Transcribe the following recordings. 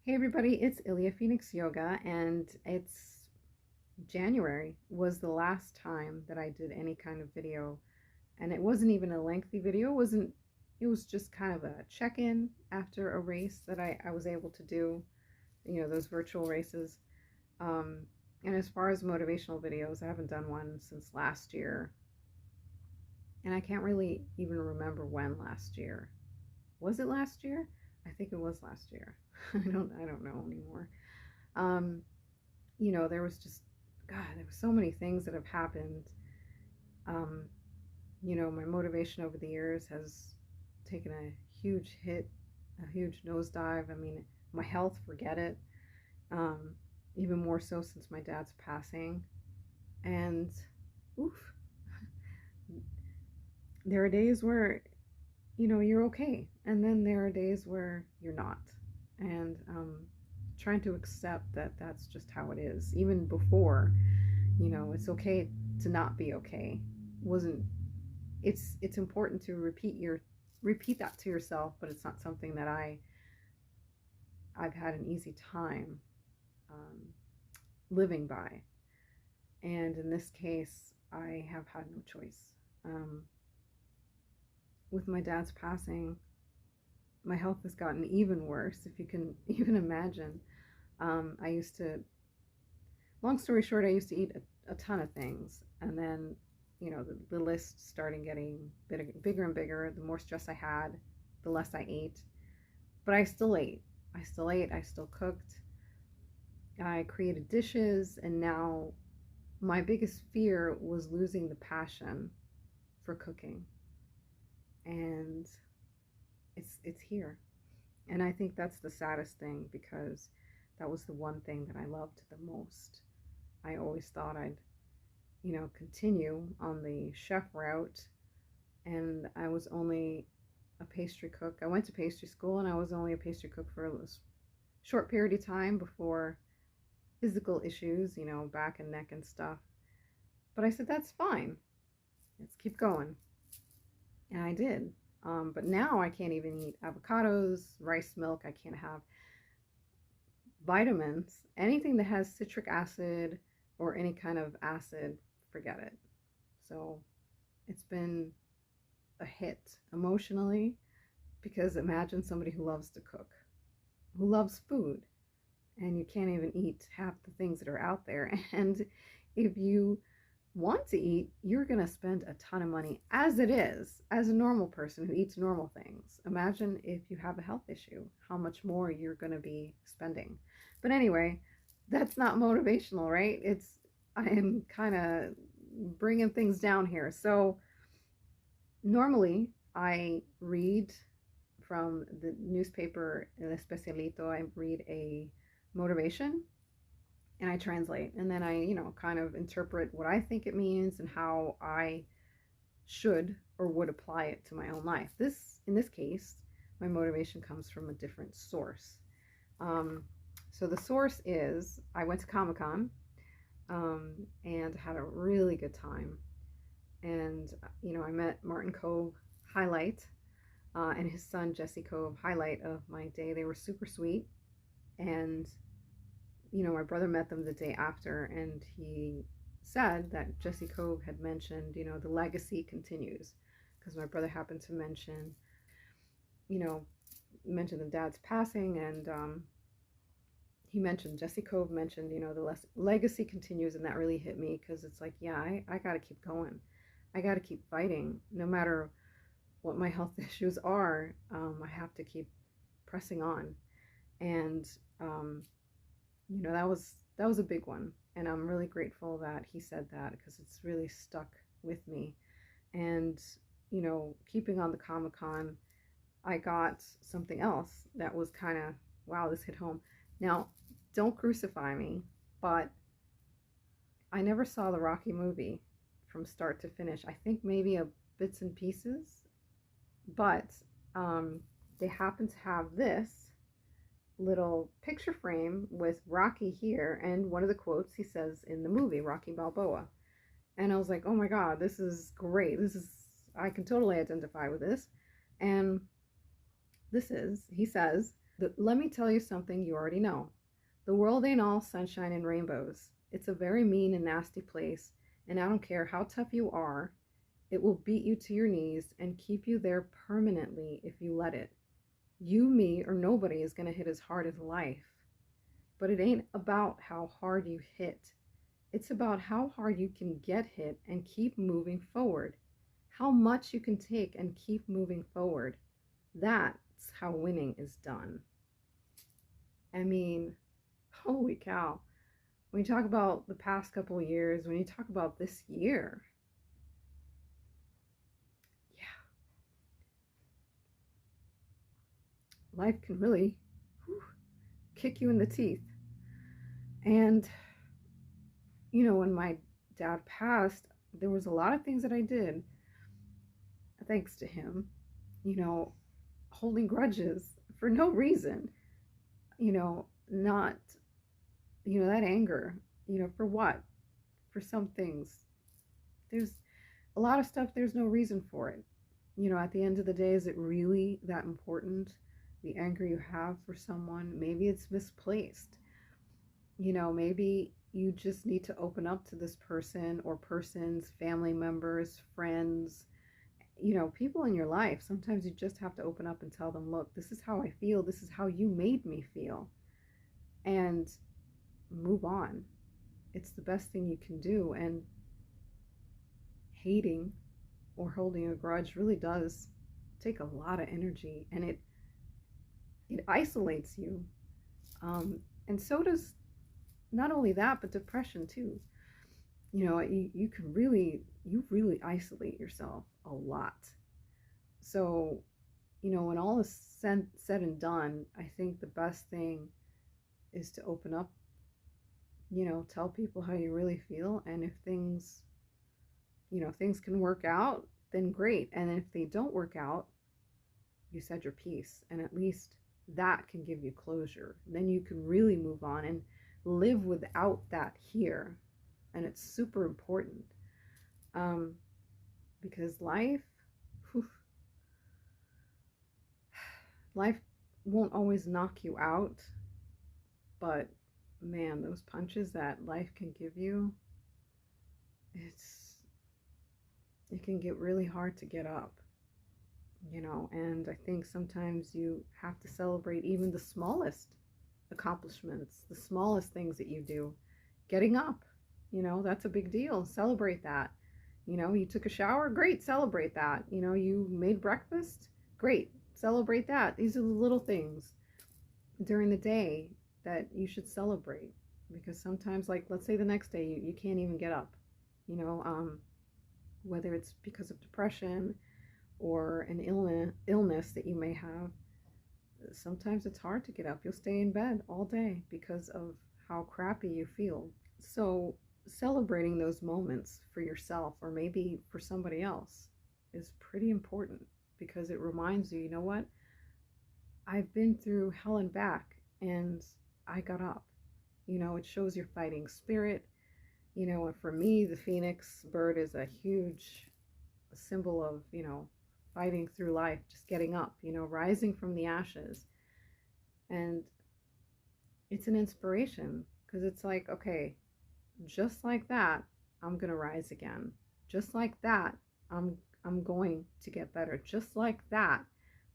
Hey everybody, it's Ilya Phoenix Yoga, and it's January was the last time that I did any kind of video, and it wasn't even a lengthy video. It was just kind of a check-in after a race that I was able to do, those virtual races. Um, and as far as motivational videos, I haven't done one since last year, and I can't really even remember when last year. Was it last year? I think it was last year. I don't know anymore. Um, there was just, God, there were so many things that have happened. Um, my motivation over the years has taken a huge hit, a huge nosedive. I mean, my health, forget it. Um, Even more so since my dad's passing. And, oof, there are days where, you're okay. And then there are days where you're not. And trying to accept that that's just how it is. Even before, it's okay to not be okay. Wasn't It's important to repeat that to yourself, but it's not something that I've had an easy time um, living by. And in this case, I have had no choice. Um, with my dad's passing, my health has gotten even worse, if you can even imagine. I used to, long story short, I used to eat a ton of things, and then the list started getting bigger and bigger. The more stress I had, the less I ate. But I still ate. I still ate. I still cooked. I created dishes. And now my biggest fear was losing the passion for cooking. And it's here. And I think that's the saddest thing, because that was the one thing that I loved the most. I always thought I'd, continue on the chef route. And I was only a pastry cook. I went to pastry school, and I was only a pastry cook for a short period of time before physical issues, back and neck and stuff. But I said, that's fine. Let's keep going. And I did. But now I can't even eat avocados, rice milk. I can't have vitamins. Anything that has citric acid or any kind of acid, forget it. So it's been a hit emotionally, because imagine somebody who loves to cook, who loves food, and you can't even eat half the things that are out there. And if you want to eat, you're going to spend a ton of money as it is, as a normal person who eats normal things. Imagine if you have a health issue, how much more you're going to be spending. But anyway, that's not motivational, right? I am kind of bringing things down here. So normally I read from the newspaper El Especialito. I read a motivation, and I translate, and then I, kind of interpret what I think it means and how I should or would apply it to my own life. In this case, my motivation comes from a different source. Um, so the source is, I went to Comic-Con, and had a really good time. And, I met Martin Kove, highlight, and his son Jesse Kove, highlight of my day. They were super sweet. And my brother met them the day after, and he said that Jesse Kove had mentioned, the legacy continues, because my brother happened to you know, mention the dad's passing, and he mentioned, Jesse Kove mentioned, the legacy continues, and that really hit me, because it's like, yeah, I got to keep going. I got to keep fighting, no matter what my health issues are. I have to keep pressing on, and that was a big one, and I'm really grateful that he said that, because it's really stuck with me. And keeping on the Comic-Con, I got something else that was kind of, wow, this hit home. Now, don't crucify me, but I never saw the Rocky movie from start to finish. I think maybe a bits and pieces, but they happen to have this little picture frame with Rocky here, and one of the quotes he says in the movie, Rocky Balboa. And I was like, oh my God, this is great. I can totally identify with this. And he says, Let me tell you something you already know. The world ain't all sunshine and rainbows. It's a very mean and nasty place, and I don't care how tough you are, it will beat you to your knees and keep you there permanently if you let it. You, me, or nobody is going to hit as hard as life. But it ain't about how hard you hit. It's about how hard you can get hit and keep moving forward. How much you can take and keep moving forward. That's how winning is done. I mean, holy cow. When you talk about the past couple of years, when you talk about this year, yeah, life can really kick you in the teeth. And, when my dad passed, there was a lot of things that I did, thanks to him, holding grudges for no reason, not, that anger, for what? For some things. There's a lot of stuff, there's no reason for it. At the end of the day, is it really that important? The anger you have for someone, maybe it's misplaced. Maybe you just need to open up to this person or persons, family members, friends, people in your life. Sometimes you just have to open up and tell them, look, this is how I feel. This is how you made me feel. And move on. It's the best thing you can do. And hating or holding a grudge really does take a lot of energy, and it isolates you. And so does not only that, but depression too. You really isolate yourself a lot. So, when all is said and done, I think the best thing is to open up, tell people how you really feel. And if things can work out, then great. And if they don't work out, you said your piece, and at least that can give you closure. Then you can really move on and live without that here. And it's super important, because life won't always knock you out, but man, those punches that life can give you, it can get really hard to get up, and I think sometimes you have to celebrate even the smallest accomplishments, the smallest things that you do. Getting up, that's a big deal. Celebrate that. You took a shower, great, celebrate that. You made breakfast, great, celebrate that. These are the little things during the day that you should celebrate, because sometimes, like, let's say the next day you can't even get up, whether it's because of depression or an illness that you may have. Sometimes it's hard to get up. You'll stay in bed all day because of how crappy you feel. So celebrating those moments for yourself, or maybe for somebody else, is pretty important, because it reminds you, what? I've been through hell and back, and I got up. It shows your fighting spirit. And for me, the phoenix bird is a huge symbol of, fighting through life, just getting up, rising from the ashes. And it's an inspiration, because it's like, okay, just like that, I'm going to rise again. Just like that, I'm going to get better. Just like that,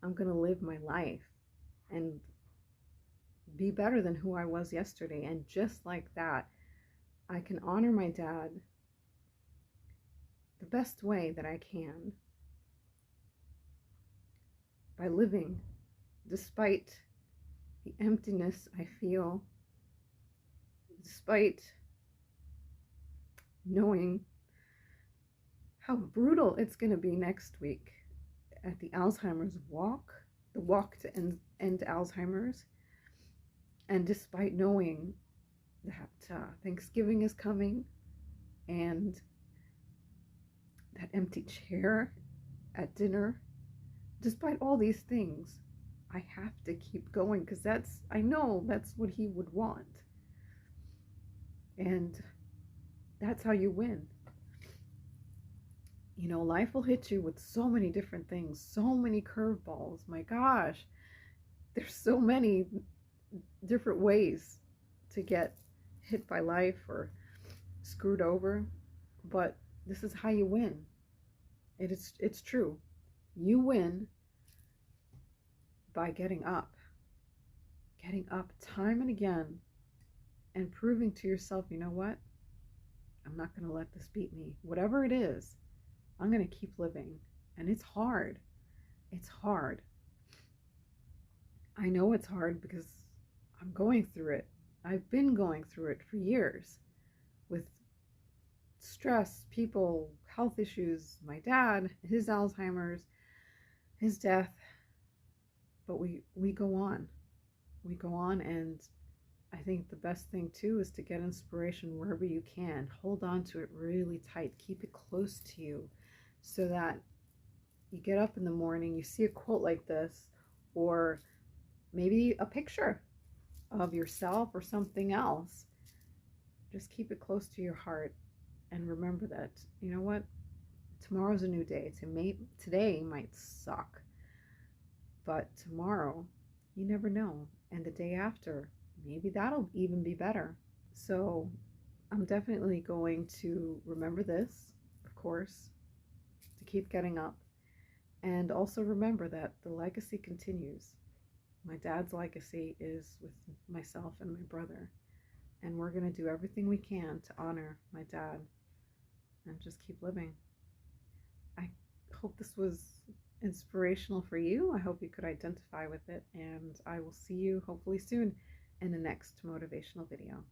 I'm going to live my life and be better than who I was yesterday. And just like that, I can honor my dad the best way that I can, by living despite the emptiness I feel, despite knowing how brutal it's going to be next week at the Alzheimer's walk, the walk to end Alzheimer's, and despite knowing that Thanksgiving is coming, and that empty chair at dinner. Despite all these things, I have to keep going, because I know that's what he would want. And that's how you win. Life will hit you with so many different things, so many curveballs. My gosh, There's so many different ways to get hit by life or screwed over, but this is how you win. It's true. You win by getting up time and again, and proving to yourself, you know what? I'm not going to let this beat me. Whatever it is, I'm going to keep living. And it's hard. It's hard. I know it's hard because I'm going through it. I've been going through it for years with stress, people, health issues, my dad, his Alzheimer's, his death. But we go on. We go on, and I think the best thing too is to get inspiration wherever you can. Hold on to it really tight. Keep it close to you so that you get up in the morning, you see a quote like this, or maybe a picture of yourself or something else. Just keep it close to your heart and remember that, you know what? Tomorrow's a new day. Today might suck, but tomorrow, you never know. And the day after, maybe that'll even be better. So I'm definitely going to remember this, of course, to keep getting up. And also remember that the legacy continues. My dad's legacy is with myself and my brother. And we're going to do everything we can to honor my dad and just keep living. I hope this was inspirational for you. I hope you could identify with it. And I will see you hopefully soon in the next motivational video.